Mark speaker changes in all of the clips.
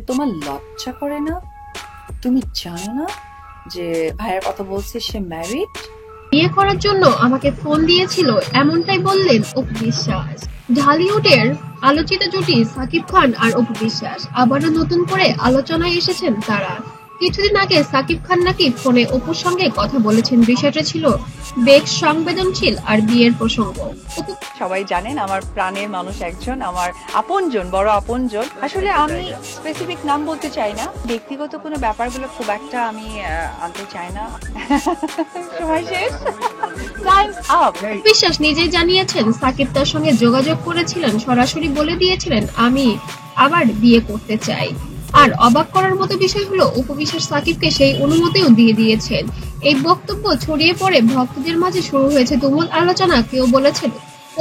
Speaker 1: তোমার লজ্জা করে না? তুমি জানো না যে ভাইয়ের কথা বলছে সে ম্যারিড?
Speaker 2: বিয়ে করার জন্য আমাকে ফোন দিয়েছিল, এমনটাই বললেন অপু বিশ্বাস। ঢালিউডের আলোচিত জুটি সাকিব খান আর অপু বিশ্বাস আবারও নতুন করে আলোচনায় এসেছেন তারা। কিছুদিন আগে সাকিব খান নাকি ফোনে অপুর সঙ্গে কথা বলেছেন, বিষয়টা ছিল বেশ সংবেদনশীল আর বিয়ের প্রসঙ্গ। অপু
Speaker 1: সবাই জানেন আমার প্রাণের মানুষ একজন, আমার আপনজন, বড় আপনজন। আসলে আমি স্পেসিফিক নাম বলতে চাই না, ব্যক্তিগত কোনো ব্যাপারগুলো খুব একটা আমি আনতে চাই না। সময় শেষ। Time's up.
Speaker 2: বিশ্বাস নিজেই জানিয়েছেন সাকিব তার সঙ্গে যোগাযোগ করেছিলেন, সরাসরি বলে দিয়েছিলেন আমি আবার বিয়ে করতে চাই। আর অবাক করার মতো বিষয় হলো অপু বিশ্বাস সাকিবকে সেই অনুমতিও দিয়ে দিয়েছেন। এই বক্তব্য ছড়িয়ে পড়ে ভক্তদের মাঝে শুরু হয়েছে তুমুল আলোচনা। কেউ বলেছেন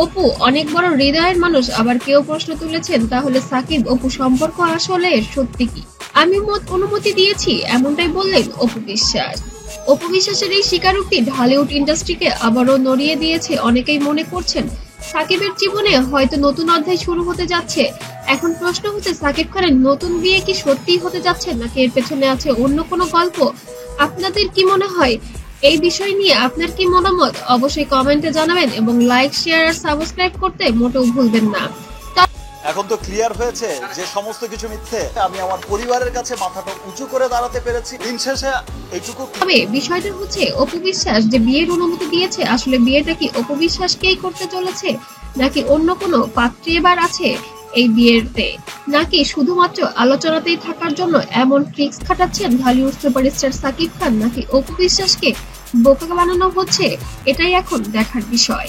Speaker 2: অপু অনেক বড় হৃদয়ের মানুষ, আবার কেউ প্রশ্ন তুলেছেন তাহলে সাকিব অপু সম্পর্ক আসলে সত্যি কি? আমি অনুমতি দিয়েছি, এমনটাই বললেন অপু বিশ্বাস। অপু বিশ্বাসের এই স্বীকারোক্তি ঢালিউড ইন্ডাস্ট্রিকে আবারও নড়িয়ে দিয়েছে। অনেকেই মনে করছেন সাকিবের জীবনে হয়তো নতুন অধ্যায় শুরু হতে যাচ্ছে। এখন প্রশ্ন হচ্ছে সাকিব খানের নতুন বিয়ে কি সত্যিই হতে যাচ্ছে, নাকি এর পেছনে আছে অন্য কোনো গল্প? আপনাদের কি মনে হয় এই বিষয় নিয়ে? আপনার কি মতামত অবশ্যই কমেন্টে জানাবেন এবং লাইক, শেয়ার আর সাবস্ক্রাইব করতে মোটেও ভুলবেন না।
Speaker 3: এখন তো ক্লিয়ার হয়েছে যে সমস্ত কিছু মিথ্যে। আমি আমার পরিবারের কাছে মাথাটা উঁচু করে দাঁড়াতে পেরেছি। দিন শেষে এইটুকু।
Speaker 2: তবে বিষয়টা হচ্ছে অপু বিশ্বাস যে বিয়ের অনুমতি দিয়েছে, আসলে বিয়েটা কি অপু বিশ্বাসকেই করতে চলেছে, নাকি অন্য কোনো পাত্রী এবার আছে এই বিয়েতে, নাকি শুধুমাত্র আলোচনাতেই থাকার জন্য এমন ট্রিক্স খাটাচ্ছেন ঢালিউড সুপারস্টার সাকিব খান, নাকি অপু বিশ্বাসকে বোকা বানানো হচ্ছে? এটাই এখন দেখার বিষয়।